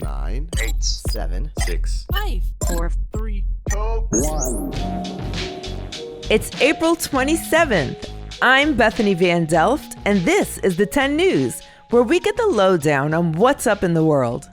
9, 8, 7, 6, 5, 4, 3, 2, 1. It's April 27th. I'm Bethany Van Delft, and this is the 10 News, where we get the lowdown on what's up in the world.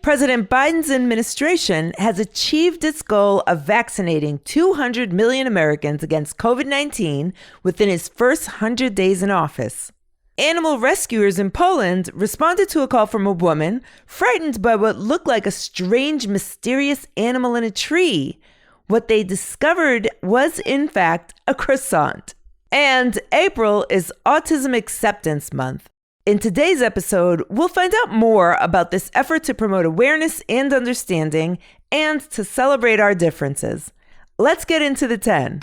President Biden's administration has achieved its goal of vaccinating 200 million Americans against COVID-19 within his first 100 days in office. Animal rescuers in Poland responded to a call from a woman frightened by what looked like a strange, mysterious animal in a tree. What they discovered was, in fact, a croissant. And April is Autism Acceptance Month. In today's episode, we'll find out more about this effort to promote awareness and understanding and to celebrate our differences. Let's get into the 10.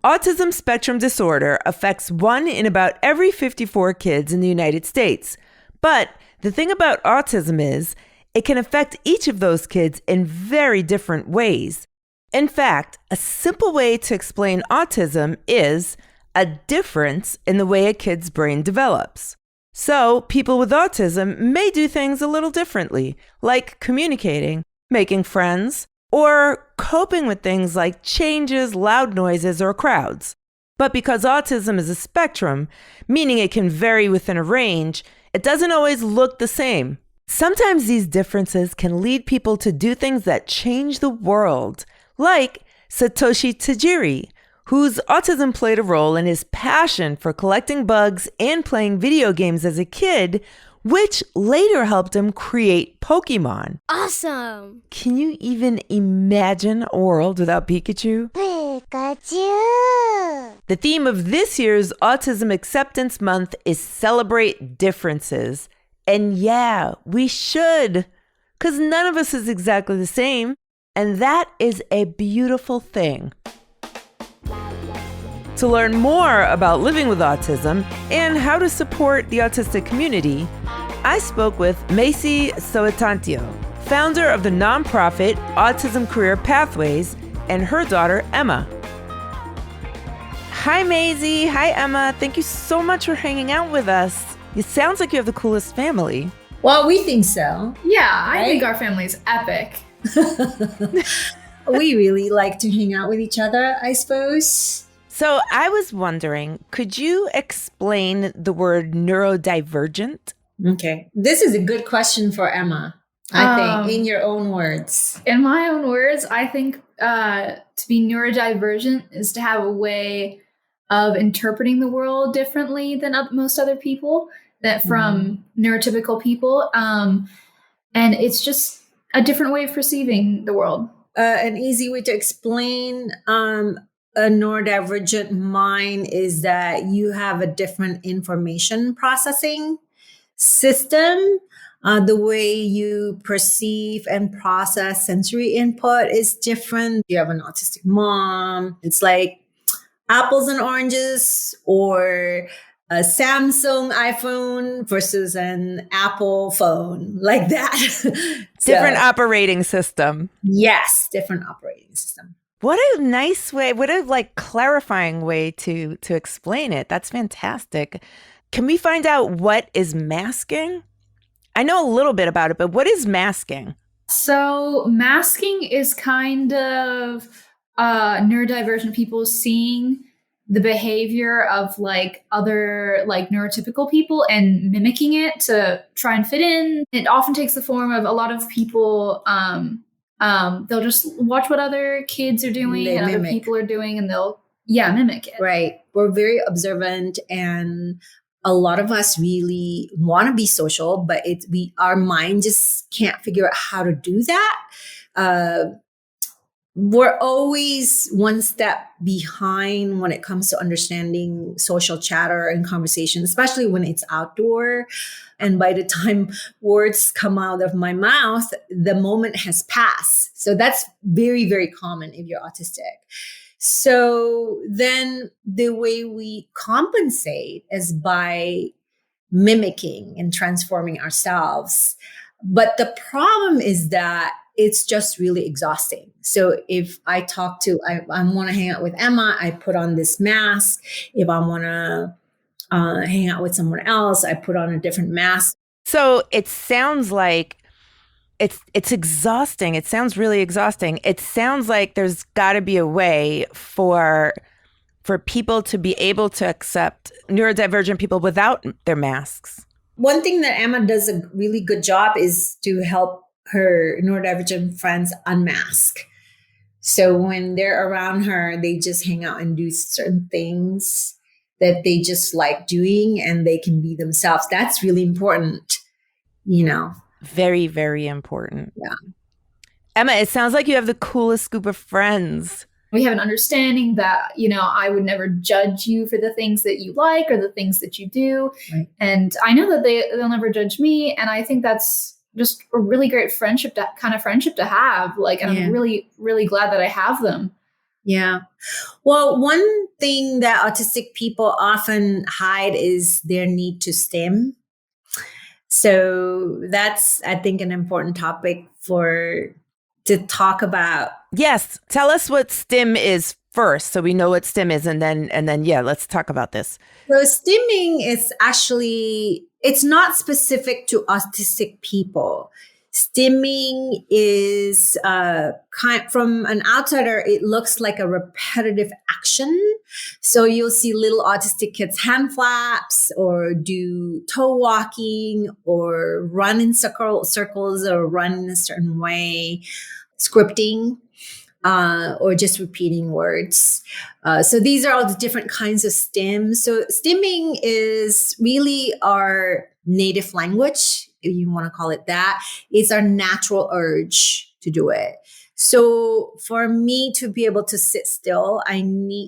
Autism Spectrum Disorder affects 1 in about every 54 kids in the United States. But the thing about autism is, it can affect each of those kids in very different ways. In fact, a simple way to explain autism is a difference in the way a kid's brain develops. So, people with autism may do things a little differently, like communicating, making friends, or coping with things like changes, loud noises, or crowds. But because autism is a spectrum, meaning it can vary within a range, it doesn't always look the same. Sometimes these differences can lead people to do things that change the world, like Satoshi Tajiri, whose autism played a role in his passion for collecting bugs and playing video games as a kid, which later helped him create Pokemon. Awesome! Can you even imagine a world without Pikachu? Pikachu! The theme of this year's Autism Acceptance Month is Celebrate Differences. And yeah, we should, because none of us is exactly the same. And that is a beautiful thing. To learn more about living with autism and how to support the autistic community, I spoke with Maisie Soetantyo, founder of the nonprofit Autism Career Pathways, and her daughter, Emma. Hi, Maisie. Hi, Emma. Thank you so much for hanging out with us. It sounds like you have the coolest family. Well, we think so. Yeah, Right? I think our family's epic. We really like to hang out with each other, I suppose. So I was wondering, could you explain the word neurodivergent? Okay. This is a good question for Emma, I think, in your own words. In my own words, I think to be neurodivergent is to have a way of interpreting the world differently than most other people, that from neurotypical people. And it's just a different way of perceiving the world. An easy way to explain a neurodivergent mind is that you have a different information processing system. The way you perceive and process sensory input is different. You have an autistic mom. It's like apples and oranges, or a Samsung iPhone versus an Apple phone, like that. Different operating system. Yes, different operating system. What a nice way, what a clarifying way to explain it. That's fantastic. Can we find out what is masking? I know a little bit about it, but what is masking? So masking is kind of neurodivergent people seeing the behavior of other neurotypical people and mimicking it to try and fit in. It often takes the form of a lot of people, they'll just watch what other kids are doing and other people are doing, and they'll mimic it. Right. We're very observant, and a lot of us really want to be social, but our mind just can't figure out how to do that. We're always one step behind when it comes to understanding social chatter and conversation, especially when it's outdoor. And by the time words come out of my mouth, the moment has passed. So that's very, very common if you're autistic. So then the way we compensate is by mimicking and transforming ourselves. But the problem is that it's just really exhausting. So if I want to hang out with Emma, I put on this mask. If I want to hang out with someone else. I put on a different mask. So it sounds like it's exhausting. It sounds really exhausting. It sounds like there's got to be a way for people to be able to accept neurodivergent people without their masks. One thing that Emma does a really good job is to help her neurodivergent friends unmask. So when they're around her, they just hang out and do certain things that they just like doing, and they can be themselves. That's really important, Very, very important. Yeah. Emma, it sounds like you have the coolest group of friends. We have an understanding that, I would never judge you for the things that you like or the things that you do. Right. And I know that they'll never judge me. And I think that's just a really great friendship to have. And I'm really, really glad that I have them. Yeah. Well, one thing that autistic people often hide is their need to STEM. So that's, I think, an important topic to talk about. Yes. Tell us what STEM is first, so we know what STEM is, and then let's talk about this. So STEMing is actually, it's not specific to autistic people. STEMing is from an outsider, it looks like a repetitive action. So you'll see little autistic kids hand flaps or do toe walking or run in circles or run in a certain way, scripting, or just repeating words. So these are all the different kinds of STEM. So STEMing is really our native language, if you want to call it that. It's our natural urge to do it. So for me to be able to sit still,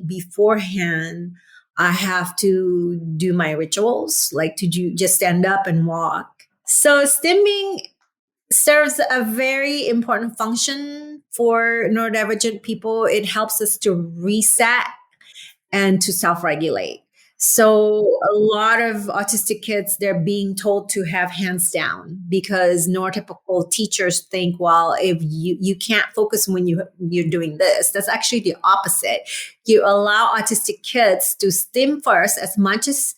beforehand, I have to do my rituals, like to just stand up and walk. So STEMing serves a very important function for neurodivergent people. It helps us to reset and to self-regulate. So a lot of autistic kids, they're being told to have hands down because neurotypical teachers think, well, if you can't focus when you're doing this. That's actually the opposite. You allow autistic kids to STEM first as much as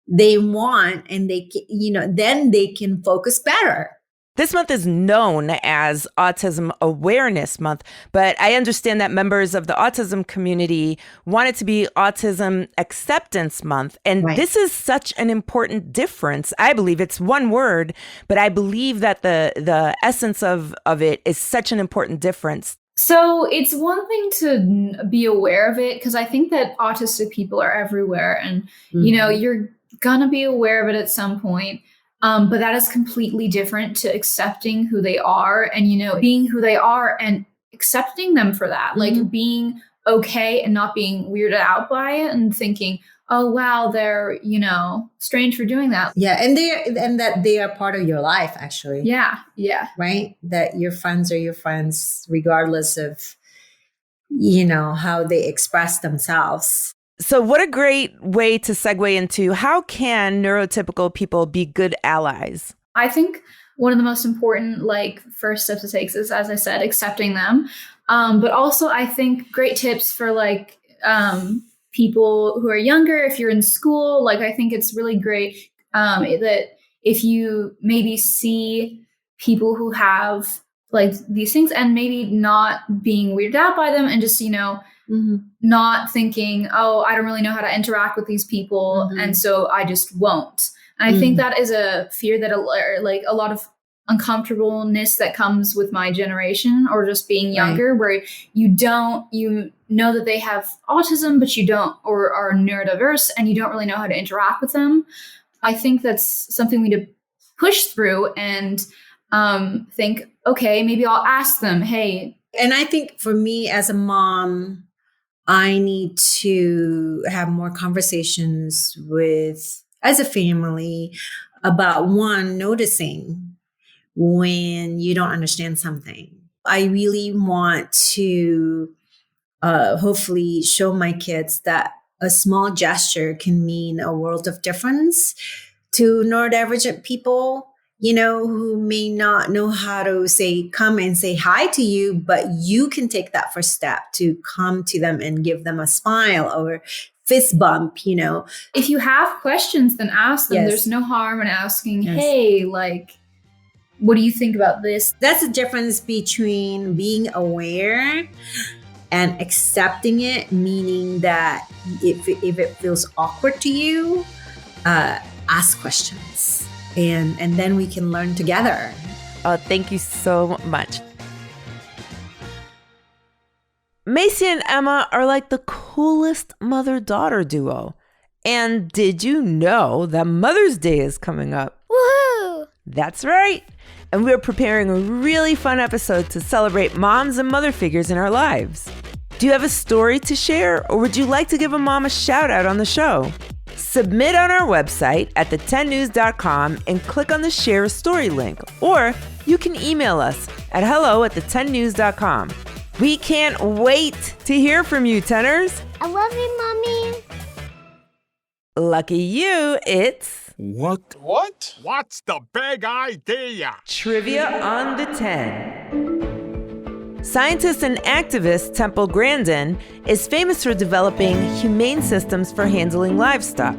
they want, and then they can focus better. This month is known as Autism Awareness Month, but I understand that members of the autism community want it to be Autism Acceptance Month. And Right. This is such an important difference. I believe it's one word, but I believe that the essence of it is such an important difference. So it's one thing to be aware of it, because I think that autistic people are everywhere, and you're gonna be aware of it at some point. But that is completely different to accepting who they are and, being who they are and accepting them for that, like being okay and not being weirded out by it and thinking, oh, wow, they're, strange for doing that. Yeah. And that they are part of your life, actually. Yeah. Yeah. Right. That your friends are your friends, regardless of, how they express themselves. So what a great way to segue into how can neurotypical people be good allies? I think one of the most important, first steps to take is, as I said, accepting them. But also I think great tips for people who are younger, if you're in school, I think it's really great that if you maybe see people who have these things and maybe not being weirded out by them and just, not thinking, oh, I don't really know how to interact with these people. And so I just won't. And I think that is a fear that a lot of uncomfortableness that comes with my generation or just being younger, where you know that they have autism, but you don't, or are neurodiverse, and you don't really know how to interact with them. I think that's something we need to push through and think, okay, maybe I'll ask them, hey. And I think for me as a mom, I need to have more conversations as a family about noticing when you don't understand something. I really want to hopefully show my kids that a small gesture can mean a world of difference to neurodivergent people, who may not know how to come and say hi to you, but you can take that first step to come to them and give them a smile or fist bump, you know. If you have questions, then ask them. Yes. There's no harm in asking, Yes. hey, like, what do you think about this? That's the difference between being aware and accepting it, meaning that if it feels awkward to you, ask questions and then we can learn together. Oh, thank you so much. Maisie and Emma are like the coolest mother-daughter duo. And did you know that Mother's Day is coming up? Woohoo! That's right. And we're preparing a really fun episode to celebrate moms and mother figures in our lives. Do you have a story to share, or would you like to give a mom a shout out on the show? Submit on our website at the10news.com and click on the Share a Story link, or you can email us at hello@the10news.com. We can't wait to hear from you, tenors. I love you, Mommy. Lucky you, it's What? What's the big idea? Trivia on the 10. Scientist and activist Temple Grandin is famous for developing humane systems for handling livestock.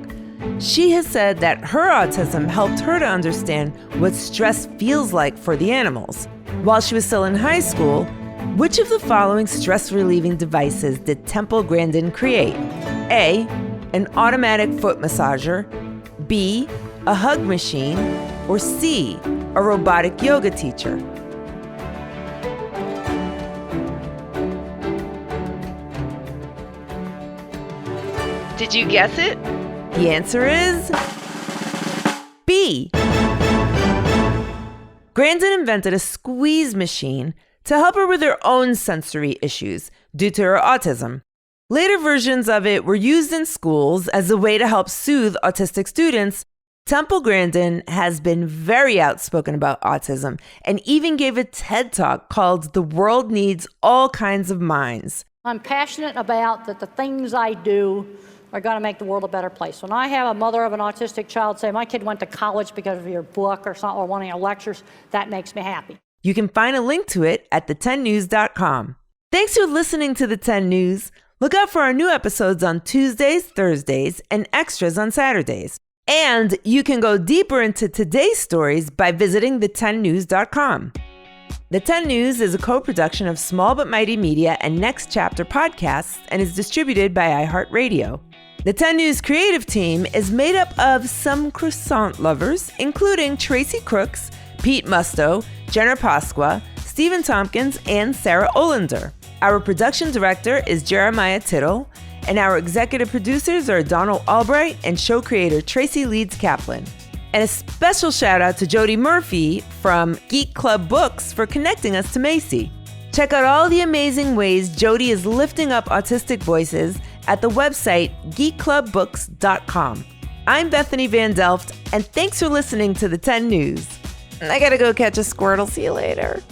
She has said that her autism helped her to understand what stress feels like for the animals. While she was still in high school, which of the following stress-relieving devices did Temple Grandin create? A, an automatic foot massager, B, a hug machine, or C, a robotic yoga teacher? Did you guess it? The answer is B. Grandin invented a squeeze machine to help her with her own sensory issues due to her autism. Later versions of it were used in schools as a way to help soothe autistic students. Temple Grandin has been very outspoken about autism and even gave a TED Talk called The World Needs All Kinds of Minds. I'm passionate about that the things I do are going to make the world a better place. When I have a mother of an autistic child say, my kid went to college because of your book or something, or one of your lectures, that makes me happy. You can find a link to it at the10news.com. Thanks for listening to the 10 News. Look out for our new episodes on Tuesdays, Thursdays, and extras on Saturdays. And you can go deeper into today's stories by visiting the10news.com. The 10 News is a co-production of Small But Mighty Media and Next Chapter Podcasts and is distributed by iHeartRadio. The 10 News creative team is made up of some croissant lovers, including Tracy Crooks, Pete Musto, Jenna Pasqua, Stephen Tompkins, and Sarah Olander. Our production director is Jeremiah Tittle, and our executive producers are Donald Albright and show creator Tracy Leeds Kaplan. And a special shout out to Jody Murphy from Geek Club Books for connecting us to Maisie. Check out all the amazing ways Jody is lifting up autistic voices at the website geekclubbooks.com. I'm Bethany Van Delft, and thanks for listening to the 10 News. I gotta go catch a squirtle. See you later.